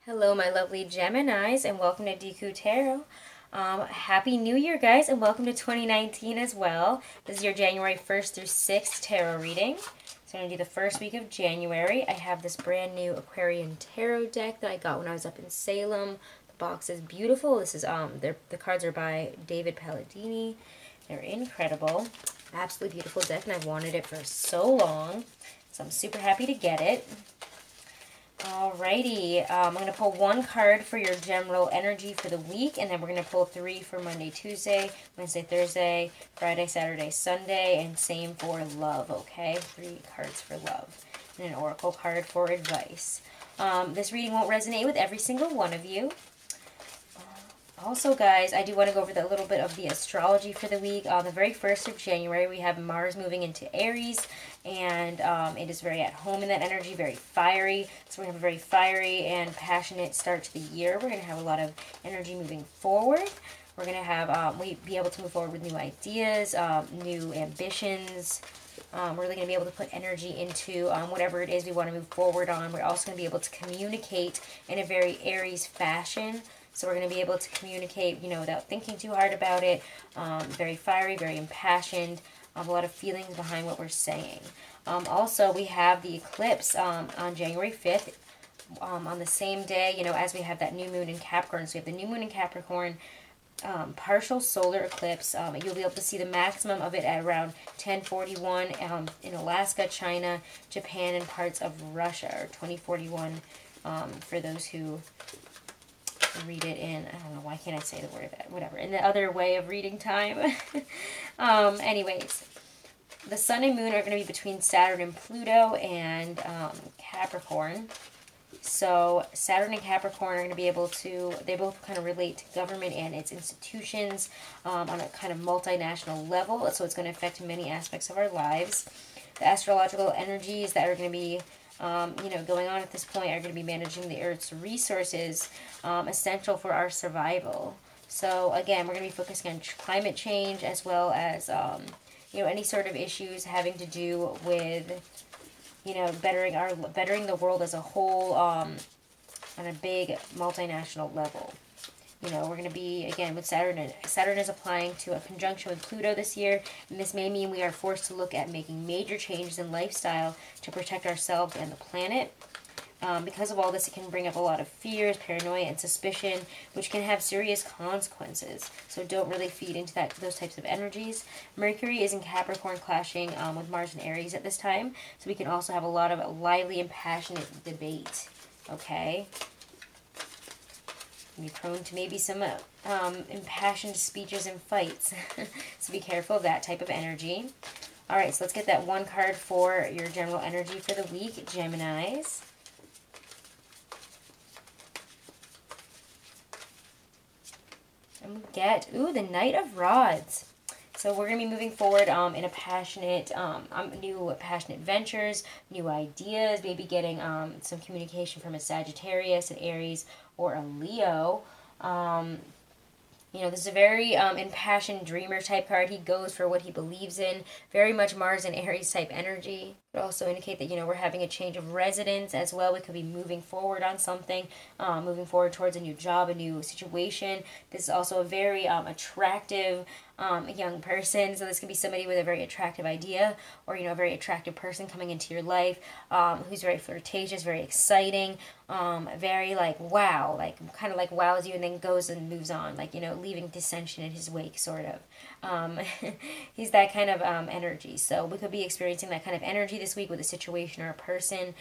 Hello, my lovely Geminis, and welcome to dekutarot. Happy New Year, guys, and welcome to 2019 as well. This is your January 1st through 6th tarot reading. So I'm going to do the first week of January. I have this brand new Aquarian tarot deck that I got when I was up in Salem. The box is beautiful. This is the cards are by David Palladini. They're incredible. Absolutely beautiful deck, and I've wanted it for so long. So I'm super happy to get it. Alrighty, I'm going to pull one card for your general energy for the week, and then we're going to pull three for Monday, Tuesday, Wednesday, Thursday, Friday, Saturday, Sunday, and same for love, okay? 3 cards for love, and an oracle card for advice. This reading won't resonate with every single one of you. Also, guys, I do want to go over a little bit of the astrology for the week. On the very 1st of January, we have Mars moving into Aries, and it is very at home in that energy, very fiery. So we're going to have a very fiery and passionate start to the year. We're going to have a lot of energy moving forward. We're going to have, we be able to move forward with new ideas, new ambitions. We're really going to be able to put energy into whatever it is we want to move forward on. We're also going to be able to communicate in a very Aries fashion. So we're going to be able to communicate, without thinking too hard about it. Very fiery, very impassioned. A lot of feelings behind what we're saying. Also, we have the eclipse on January 5th. On the same day, as we have that new moon in Capricorn. So we have the new moon in Capricorn, partial solar eclipse. You'll be able to see the maximum of it at around 1041 in Alaska, China, Japan, and parts of Russia, or 2041 for those who read it in, I don't know, why can't I say the word that, whatever, in the other way of reading time. Anyways, the sun and moon are going to be between Saturn and Pluto and Capricorn. So Saturn and Capricorn are going to be able to, they both kind of relate to government and its institutions on a kind of multinational level. So it's going to affect many aspects of our lives. The astrological energies that are going to be going on at this point are going to be managing the Earth's resources, essential for our survival. So again, we're going to be focusing on climate change as well as, any sort of issues having to do with, bettering the world as a whole on a big multinational level. We're going to be, again, with Saturn. Saturn is applying to a conjunction with Pluto this year, and this may mean we are forced to look at making major changes in lifestyle to protect ourselves and the planet. Because of all this, it can bring up a lot of fears, paranoia, and suspicion, which can have serious consequences. So don't really feed into those types of energies. Mercury is in Capricorn, clashing with Mars and Aries at this time, so we can also have a lot of lively and passionate debate. Okay? Be prone to maybe some impassioned speeches and fights. So be careful of that type of energy. Alright, so let's get that one card for your general energy for the week, Geminis. And we get, the Knight of Rods. So we're going to be moving forward in a passionate, new passionate ventures, new ideas, maybe getting some communication from a Sagittarius, an Aries, or a Leo. This is a very impassioned dreamer type card. He goes for what he believes in. Very much Mars and Aries type energy. It could also indicate that, we're having a change of residence as well. We could be moving forward on something, moving forward towards a new job, a new situation. This is also a very attractive young person. So this could be somebody with a very attractive idea or, a very attractive person coming into your life who's very flirtatious, very exciting, very wow, kind of wows you and then goes and moves on, leaving dissension in his wake, sort of. He's that kind of energy. So we could be experiencing that kind of energy this week with a situation or a person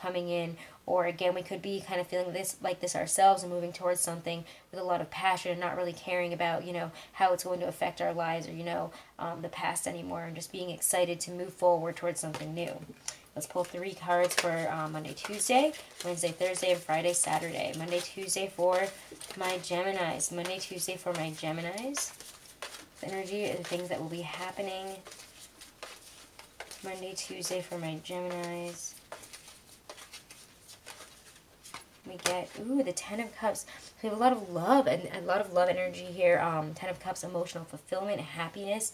coming in. Or again, we could be kind of feeling this ourselves and moving towards something with a lot of passion and not really caring about, how it's going to affect our lives or, the past anymore, and just being excited to move forward towards something new. Let's pull 3 cards for Monday, Tuesday, Wednesday, Thursday, and Friday, Saturday. Monday, Tuesday for my Geminis. Monday, Tuesday for my Geminis. The energy and things that will be happening. Monday, Tuesday for my Geminis. We get, the Ten of Cups. We have a lot of love and a lot of love energy here. Ten of Cups, emotional fulfillment, happiness.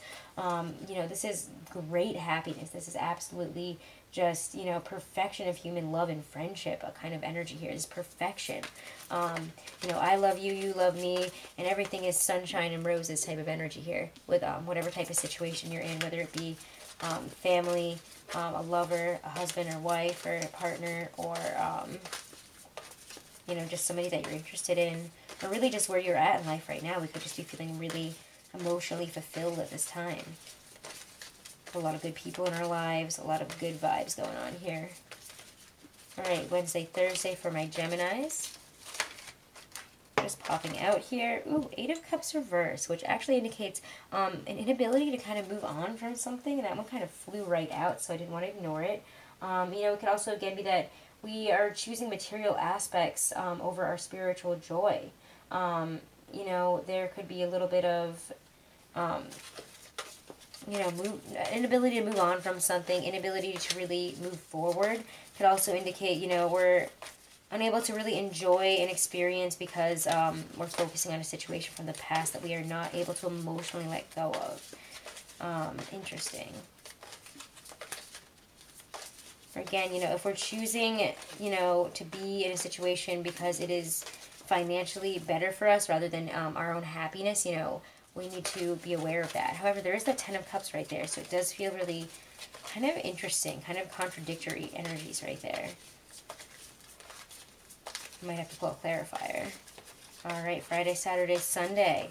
This is great happiness. This is absolutely just, you know, perfection of human love and friendship, a kind of energy here is perfection. You know, I love you, you love me, and everything is sunshine and roses type of energy here with whatever type of situation you're in, whether it be family, a lover, a husband or wife, or a partner, or, you know, just somebody that you're interested in, or really just where you're at in life right now. We could just be feeling really emotionally fulfilled at this time. A lot of good people in our lives, a lot of good vibes going on here. Alright, Wednesday, Thursday for my Geminis. Just popping out here. Ooh, Eight of Cups reverse, which actually indicates an inability to kind of move on from something. And that one kind of flew right out, so I didn't want to ignore it. You know, it could also, again, be that we are choosing material aspects over our spiritual joy. You know, there could be a little bit of, you know, inability to move on from something, inability to really move forward. Could also indicate, you know, we're unable to really enjoy an experience because we're focusing on a situation from the past that we are not able to emotionally let go of. Interesting. Again, you know, if we're choosing, you know, to be in a situation because it is financially better for us rather than our own happiness, you know, we need to be aware of that. However, there is that Ten of Cups right there, so it does feel really kind of interesting, kind of contradictory energies right there. I might have to pull a clarifier. Alright, Friday, Saturday, Sunday.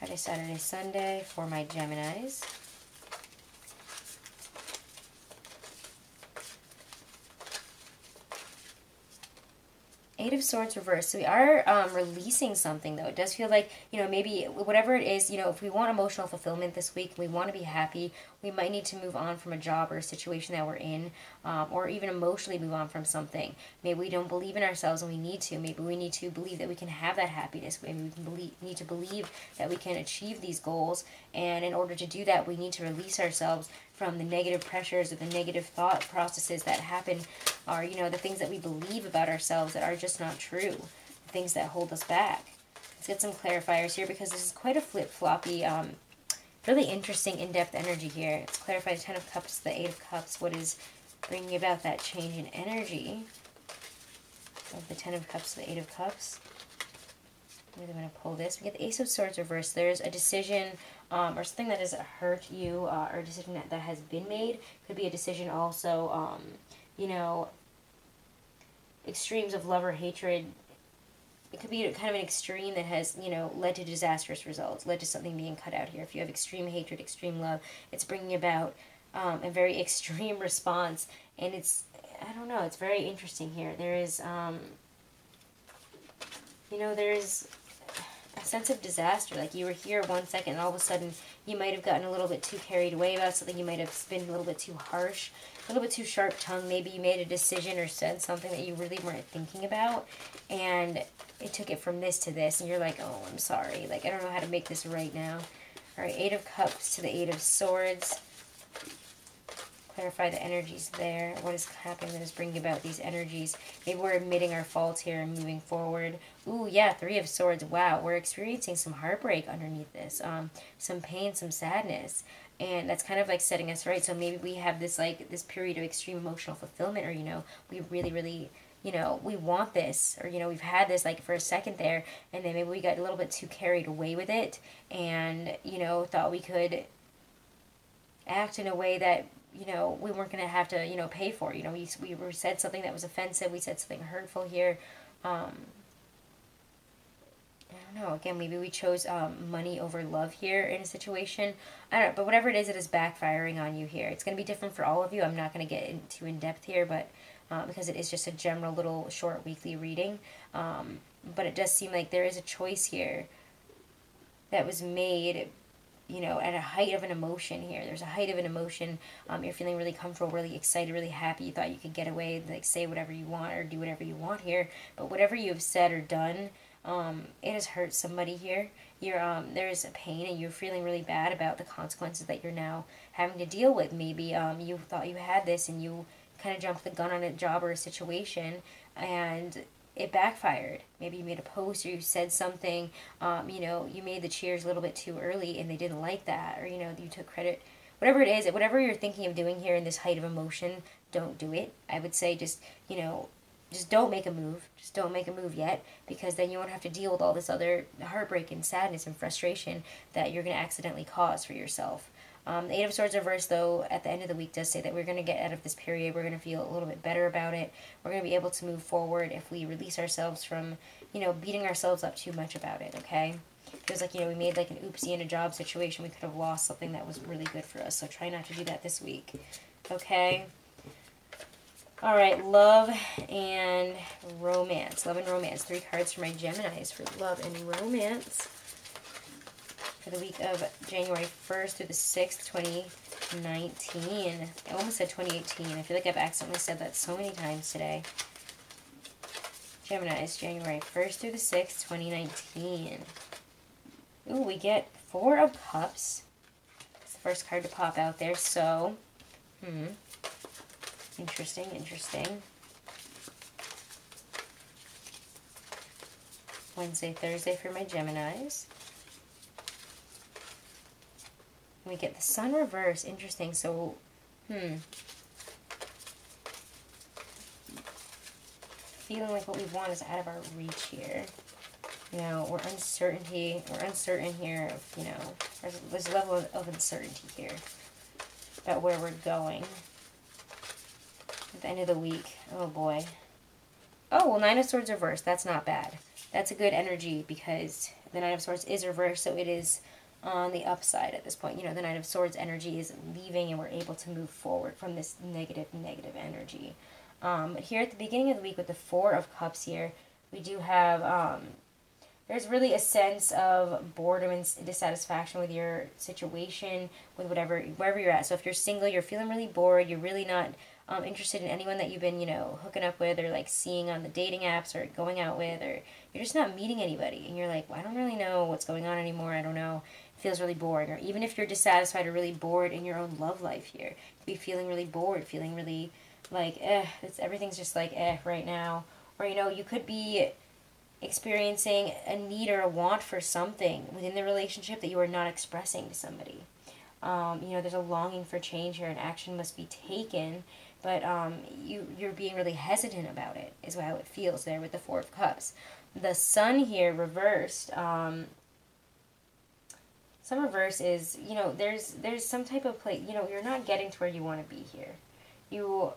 Friday, Saturday, Sunday for my Geminis. Eight of Swords reversed. So we are releasing something, though. It does feel like, you know, maybe whatever it is, you know, if we want emotional fulfillment this week, we want to be happy, we might need to move on from a job or a situation that we're in, or even emotionally move on from something. Maybe we don't believe in ourselves and we need to. Maybe we need to believe that we can have that happiness. Maybe we can need to believe that we can achieve these goals. And in order to do that, we need to release ourselves from the negative pressures or the negative thought processes that happen, or, you know, the things that we believe about ourselves that are just not true, the things that hold us back. Let's get some clarifiers here because this is quite a flip-floppy, really interesting, in-depth energy here. Let's clarify the Ten of Cups, the Eight of Cups. What is bringing about that change in energy of the Ten of Cups, the Eight of Cups? I'm really going to pull this. We get the Ace of Swords reversed. There's a decision or something that has hurt you, or a decision that has been made. Could be a decision also, you know, extremes of love or hatred. It could be kind of an extreme that has, you know, led to disastrous results, led to something being cut out here. If you have extreme hatred, extreme love, it's bringing about a very extreme response. And it's, I don't know, it's very interesting here. There is, you know, there's a sense of disaster. Like you were here 1 second and all of a sudden you might have gotten a little bit too carried away about something. You might have been a little bit too harsh, a little bit too sharp-tongued. Maybe you made a decision or said something that you really weren't thinking about, and it took it from this to this, and you're like, oh, I'm sorry. Like, I don't know how to make this right now. All right, Eight of Cups to the Eight of Swords. Clarify the energies there. What is happening that is bringing about these energies? Maybe we're admitting our faults here and moving forward. Ooh, yeah, Three of Swords. Wow, we're experiencing some heartbreak underneath this. Some pain, some sadness. And that's kind of like setting us right. So maybe we have this, like, this period of extreme emotional fulfillment, or, you know, we really, really, you know, we want this, or, you know, we've had this, like, for a second there, and then maybe we got a little bit too carried away with it, and, you know, thought we could act in a way that, you know, we weren't going to have to, you know, pay for. You know, we said something that was offensive. We said something hurtful here. I don't know. Again, maybe we chose money over love here in a situation. I don't know. But whatever it is backfiring on you here. It's going to be different for all of you. I'm not going to get too in-depth here, but because it is just a general little short weekly reading. But it does seem like there is a choice here that was made, you know, at a height of an emotion here. There's a height of an emotion. You're feeling really comfortable, really excited, really happy. You thought you could get away, like, say whatever you want or do whatever you want here. But whatever you have said or done, it has hurt somebody here. There is a pain, and you're feeling really bad about the consequences that you're now having to deal with. Maybe you thought you had this, and you kind of jumped the gun on a job or a situation, and it backfired. Maybe you made a post or you said something, you know, you made the cheers a little bit too early and they didn't like that, or, you know, you took credit, whatever it is, whatever you're thinking of doing here in this height of emotion, don't do it. I would say just, you know, just don't make a move. Just don't make a move yet, because then you won't have to deal with all this other heartbreak and sadness and frustration that you're going to accidentally cause for yourself. The Eight of Swords reverse, though, at the end of the week does say that we're going to get out of this period. We're going to feel a little bit better about it. We're going to be able to move forward if we release ourselves from, you know, beating ourselves up too much about it, okay? Feels like, you know, we made like an oopsie in a job situation. We could have lost something that was really good for us. So try not to do that this week, okay? All right, love and romance. Love and romance. 3 cards for my Geminis for love and romance for the week of January 1st through the 6th, 2019. I almost said 2018. I feel like I've accidentally said that so many times today. Geminis, January 1st through the 6th, 2019. Ooh, we get 4 of Cups. It's the first card to pop out there, so, interesting, interesting. Wednesday, Thursday for my Geminis. We get the Sun reverse. Interesting. So, feeling like what we want is out of our reach here. You know, we're uncertain here of, you know, there's a level of uncertainty here about where we're going at the end of the week. Oh boy. Oh, well, Nine of Swords reverse. That's not bad. That's a good energy, because the Nine of Swords is reversed, so it is on the upside at this point. You know, the Knight of Swords energy is leaving, and we're able to move forward from this negative energy. But here at the beginning of the week with the 4 of Cups here, we do have, there's really a sense of boredom and dissatisfaction with your situation, with wherever you're at. So if you're single, you're feeling really bored, you're really not interested in anyone that you've been, you know, hooking up with or like seeing on the dating apps or going out with, or you're just not meeting anybody, and you're like, well, I don't really know what's going on anymore, I don't know. Feels really boring. Or even if you're dissatisfied or really bored in your own love life here, you could be feeling really bored, feeling really like everything's just like right now. Or, you know, you could be experiencing a need or a want for something within the relationship that you are not expressing to somebody. You know, there's a longing for change here, and action must be taken, but you're being really hesitant about it, is how it feels there with the 4 of Cups. The Sun here reversed, Sun reverse is, you know, there's some type of place, you know, you're not getting to where you want to be here. You're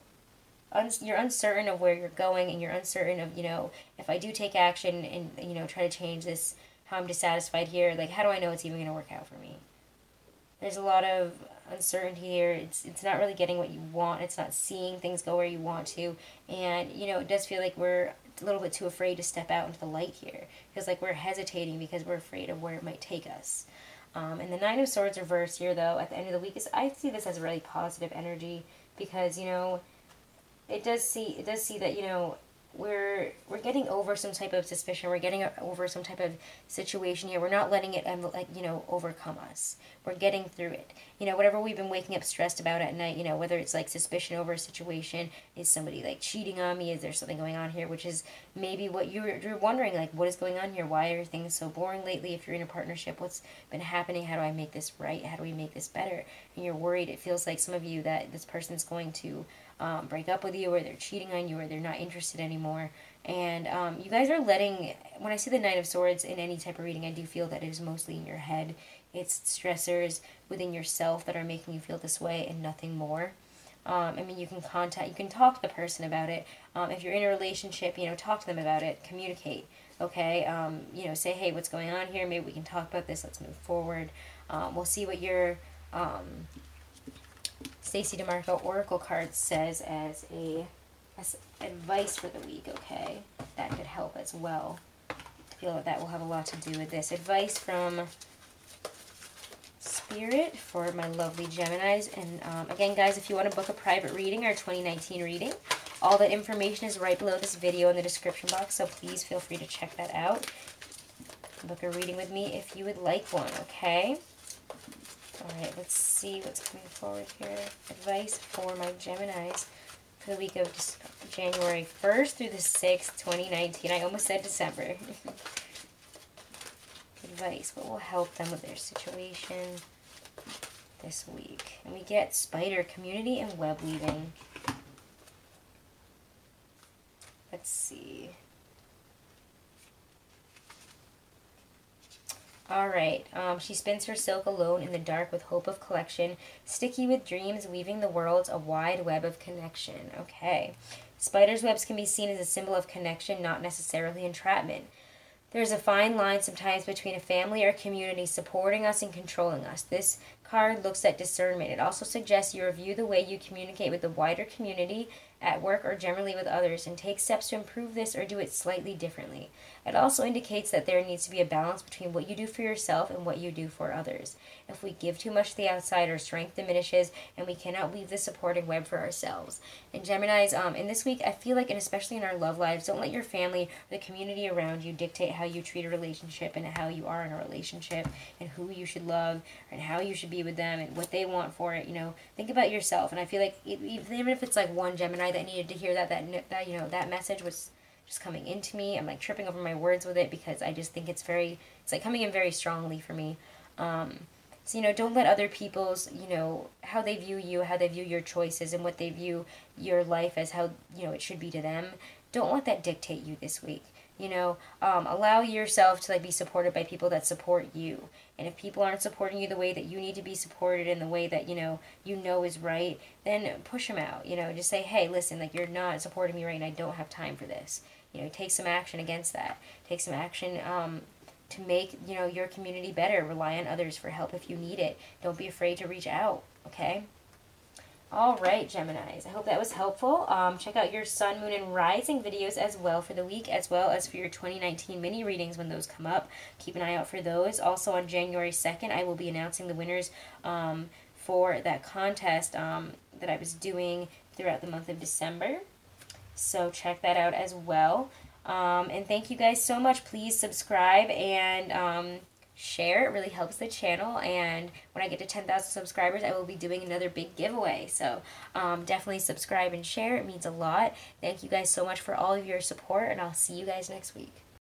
uncertain of where you're going, and you're uncertain of, you know, if I do take action and, you know, try to change this, how I'm dissatisfied here, like, how do I know it's even going to work out for me? There's a lot of uncertainty here. It's not really getting what you want. It's not seeing things go where you want to. And, you know, it does feel like we're a little bit too afraid to step out into the light here. Because, like, we're hesitating because we're afraid of where it might take us. And the Nine of Swords reverse here, though, at the end of the week, I see this as a really positive energy, because, you know, it does see that, you know, we're getting over some type of suspicion. We're getting over some type of situation here. We're not letting it, like, you know, overcome us. We're getting through it. You know, whatever we've been waking up stressed about at night, you know, whether it's like suspicion over a situation, is somebody like cheating on me, is there something going on here, which is maybe what you're wondering, like, what is going on here? Why are things so boring lately? If you're in a partnership, what's been happening? How do I make this right? How do we make this better? And you're worried. It feels like some of you that this person's going to break up with you, or they're cheating on you, or they're not interested anymore. And you guys are letting, when I see the Knight of Swords in any type of reading, I do feel that it is mostly in your head. It's stressors within yourself that are making you feel this way, and nothing more. I mean, you can talk to the person about it. If you're in a relationship, you know, talk to them about it, communicate, okay? You know, say, hey, what's going on here? Maybe we can talk about this, let's move forward. We'll see what your Stacey DeMarco Oracle card says as advice for the week, okay? That could help as well. I feel like that will have a lot to do with this. Advice from Spirit for my lovely Geminis. And again, guys, if you want to book a private reading or 2019 reading, all the information is right below this video in the description box, so please feel free to check that out. Book a reading with me if you would like one, okay? Alright, let's see what's coming forward here. Advice for my Geminis for the week of January 1st through the 6th, 2019. I almost said December. Advice. What will help them with their situation? this week. And we get Spider, Community, and Web Weaving. Let's see. All right. She spins her silk alone in the dark with hope of collection. Sticky with dreams, weaving the world a wide web of connection. Okay. Spider's webs can be seen as a symbol of connection, not necessarily entrapment. There's a fine line sometimes between a family or community supporting us and controlling us. This card looks at discernment. It also suggests you review the way you communicate with the wider community, at work, or generally with others, and take steps to improve this or do it slightly differently. It also indicates that there needs to be a balance between what you do for yourself and what you do for others. If we give too much to the outside, our strength diminishes, and we cannot weave the supporting web for ourselves. And Geminis, in this week, I feel like, and especially in our love lives, don't let your family or the community around you dictate how you treat a relationship and how you are in a relationship and who you should love and how you should be with them and what they want for it. You know, think about yourself. And I feel like even if it's like one Gemini that needed to hear that you know, that message was just coming into me. I'm like tripping over my words with it because I just think it's like coming in very strongly for me. So, you know, don't let other people's, you know, how they view you, how they view your choices and what they view your life as how, you know, it should be to them. Don't let that dictate you this week. You know, allow yourself to like be supported by people that support you. And if people aren't supporting you the way that you need to be supported in the way that, you know is right, then push them out. You know, just say, hey, listen, like you're not supporting me right and I don't have time for this. You know, take some action against that. Take some action to make, you know, your community better. Rely on others for help if you need it. Don't be afraid to reach out, okay? All right, Geminis. I hope that was helpful. Check out your Sun, Moon, and Rising videos as well for the week, as well as for your 2019 mini readings when those come up. Keep an eye out for those. Also on January 2nd, I will be announcing the winners for that contest that I was doing throughout the month of December. So check that out as well. And thank you guys so much. Please subscribe and share. It really helps the channel, and when I get to 10,000 subscribers I will be doing another big giveaway, so definitely subscribe and share. It means a lot. Thank you guys so much for all of your support, and I'll see you guys next week.